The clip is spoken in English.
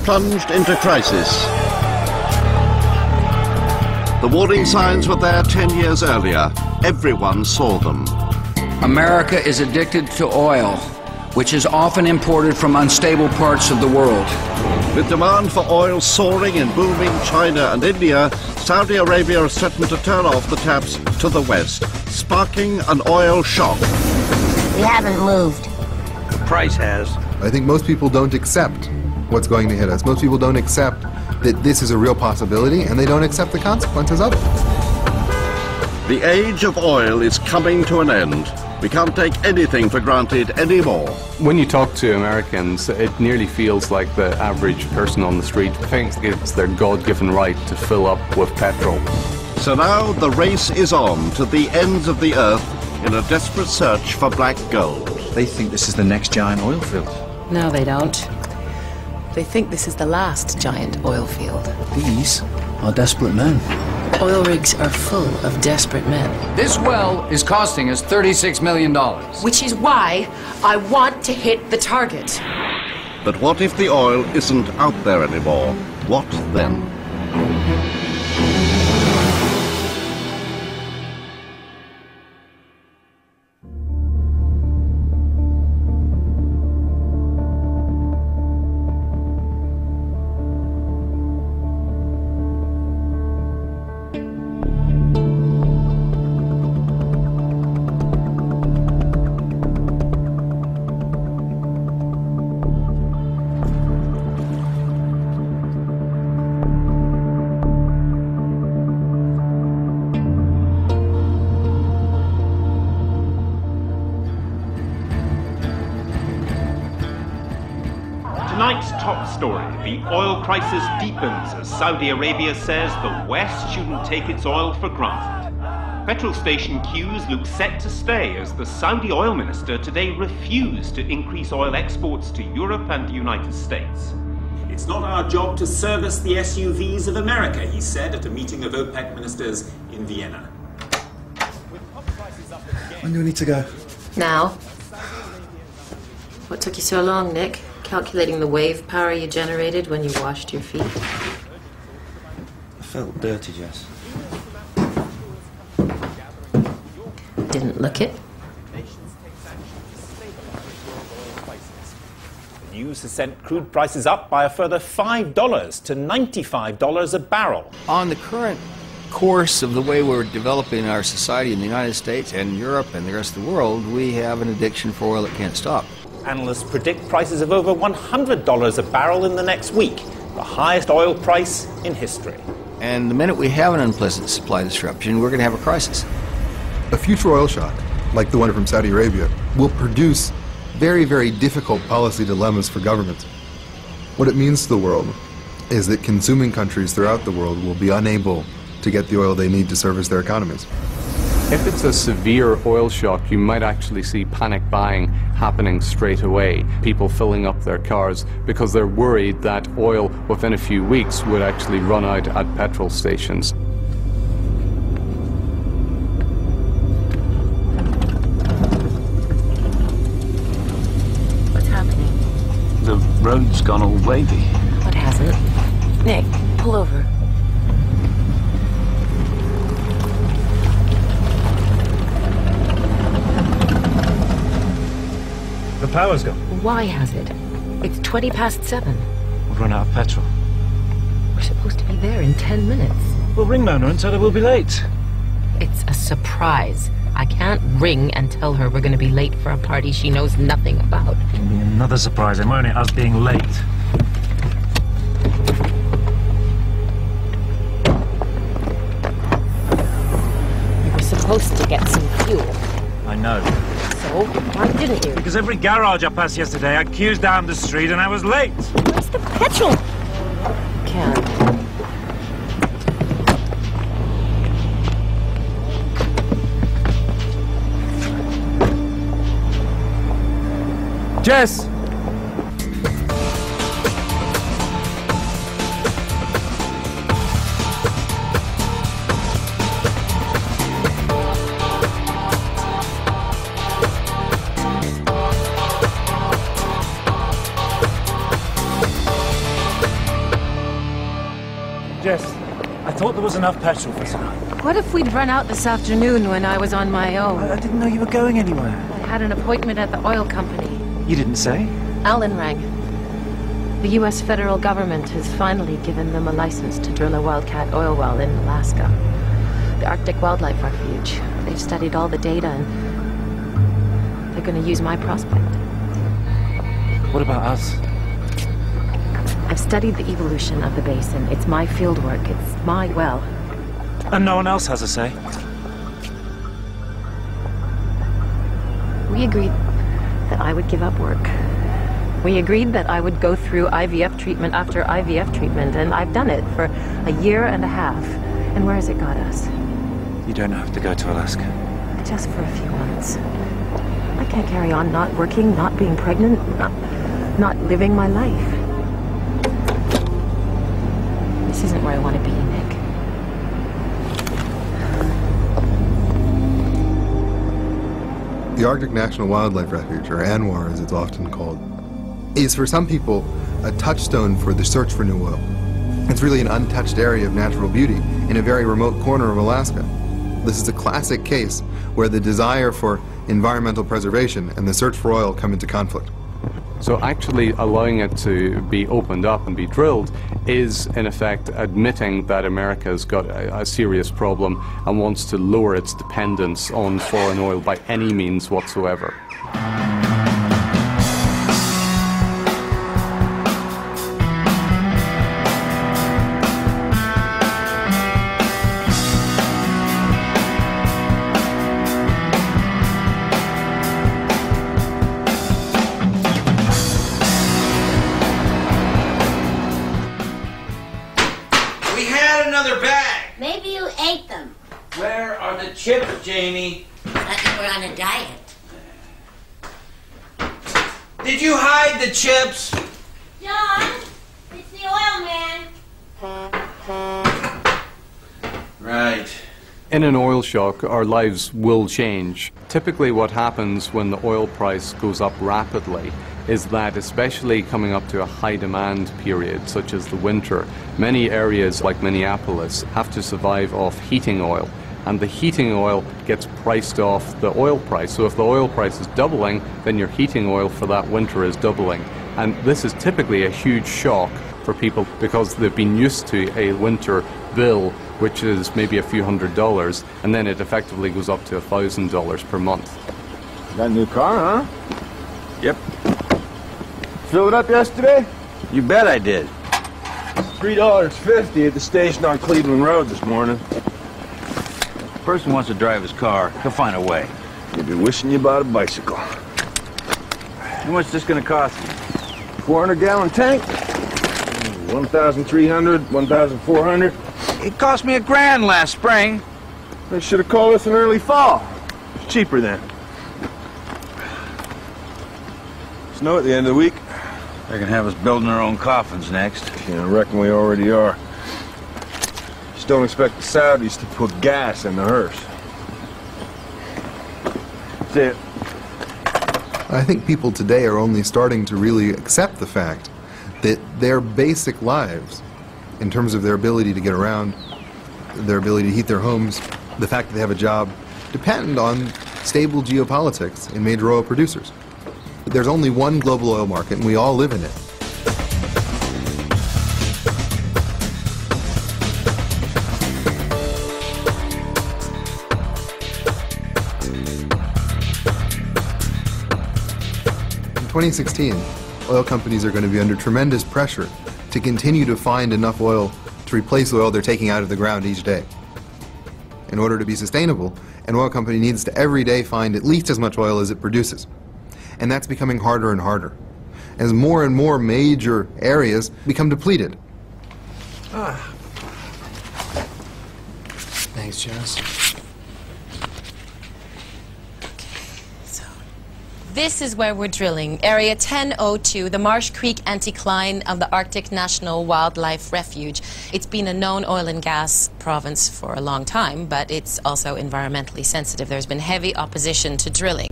plunged into crisis. The warning signs were there 10 years earlier. Everyone saw them. America is addicted to oil, which is often imported from unstable parts of the world. With demand for oil soaring in booming China and India, Saudi Arabia has threatened to turn off the taps to the west, sparking an oil shock. We haven't moved. The price has. I think most people don't accept what's going to hit us. Most people don't accept that this is a real possibility, and they don't accept the consequences of it. The age of oil is coming to an end. We can't take anything for granted anymore. When you talk to Americans, it nearly feels like the average person on the street thinks it's their God-given right to fill up with petrol. So now the race is on to the ends of the earth in a desperate search for black gold. They think this is the next giant oil field. No, they don't. They think this is the last giant oil field. These are desperate men. Oil rigs are full of desperate men. This well is costing us $36 million. Which is why I want to hit the target. But what if the oil isn't out there anymore? What then? Tonight's top story, the oil crisis deepens as Saudi Arabia says the West shouldn't take its oil for granted. Petrol station queues look set to stay as the Saudi oil minister today refused to increase oil exports to Europe and the United States. It's not our job to service the SUVs of America, he said at a meeting of OPEC ministers in Vienna. When do we need to go? Now. What took you so long, Nick? Calculating the wave power you generated when you washed your feet? I felt dirty, Jess. Didn't look it. The news has sent crude prices up by a further $5 to $95 a barrel. On the current course of the way we're developing our society in the United States and Europe and the rest of the world, we have an addiction for oil that can't stop. Analysts predict prices of over $100 a barrel in the next week, the highest oil price in history. And the minute we have an unpleasant supply disruption, we're going to have a crisis. A future oil shock, like the one from Saudi Arabia, will produce very, very difficult policy dilemmas for governments. What it means to the world is that consuming countries throughout the world will be unable to get the oil they need to service their economies. If it's a severe oil shock, you might actually see panic buying happening straight away. People filling up their cars because they're worried that oil within a few weeks would actually run out at petrol stations. What's happening? The road's gone all wavy. What hasn't? Nick, pull over. The power's gone. Why has it? It's 7:20. We'll run out of petrol. We're supposed to be there in 10 minutes. We'll ring Mona and tell her we'll be late. It's a surprise. I can't ring and tell her we're going to be late for a party she knows nothing about. It'll be another surprise. I'm only us being late. You were supposed to get some fuel. I know. So, why didn't you? Because every garage I passed yesterday, I queued down the street and I was late. Where's the petrol? Can't. Jess! Jess, I thought there was enough petrol for tonight. What if we'd run out this afternoon when I was on my own? I didn't know you were going anywhere. I had an appointment at the oil company. You didn't say? Alan rang. The U.S. federal government has finally given them a license to drill a wildcat oil well in Alaska. The Arctic Wildlife Refuge. They've studied all the data and they're going to use my prospect. What about us? I've studied the evolution of the basin. It's my field work. It's my well. And no one else has a say? We agreed that I would give up work. We agreed that I would go through IVF treatment after IVF treatment, and I've done it for a year and a half. And where has it got us? You don't have to go to Alaska. Just for a few months. I can't carry on not working, not being pregnant, not living my life. This isn't where I want to be, Nick. The Arctic National Wildlife Refuge, or ANWR as it's often called, is for some people a touchstone for the search for new oil. It's really an untouched area of natural beauty in a very remote corner of Alaska. This is a classic case where the desire for environmental preservation and the search for oil come into conflict. So actually allowing it to be opened up and be drilled is, in effect, admitting that America's got a serious problem and wants to lower its dependence on foreign oil by any means whatsoever. Maybe you ate them. Where are the chips, Janie? I think we're on a diet. Did you hide the chips? John, it's the oil man. Right. In an oil shock, our lives will change. Typically what happens when the oil price goes up rapidly is that, especially coming up to a high demand period such as the winter, many areas like Minneapolis have to survive off heating oil, and the heating oil gets priced off the oil price. So if the oil price is doubling, then your heating oil for that winter is doubling. And this is typically a huge shock for people because they've been used to a winter bill which is maybe a few $100s, and then it effectively goes up to $1,000 per month. Got a new car, huh? Yep. Fill it up yesterday? You bet I did. $3.50 at the station on Cleveland Road this morning. Person wants to drive his car, he'll find a way. You'll be wishing you bought a bicycle. How much is this going to cost me? 400-gallon tank? 1,300, 1,400. It cost me $1,000 last spring. They should have called us in early fall. It's cheaper then. Snow at the end of the week. They're going to have us building our own coffins next. Yeah, I reckon we already are. Just don't expect the Saudis to put gas in the hearse. That's it. I think people today are only starting to really accept the fact that their basic lives, in terms of their ability to get around, their ability to heat their homes, the fact that they have a job, depend on stable geopolitics in major oil producers. There's only one global oil market, and we all live in it. In 2016, oil companies are going to be under tremendous pressure to continue to find enough oil to replace the oil they're taking out of the ground each day. In order to be sustainable, an oil company needs to every day find at least as much oil as it produces. And that's becoming harder and harder as more and more major areas become depleted. Thanks, Jess. This is where we're drilling, Area 1002, the Marsh Creek anticline of the Arctic National Wildlife Refuge. It's been a known oil and gas province for a long time, but it's also environmentally sensitive. There's been heavy opposition to drilling.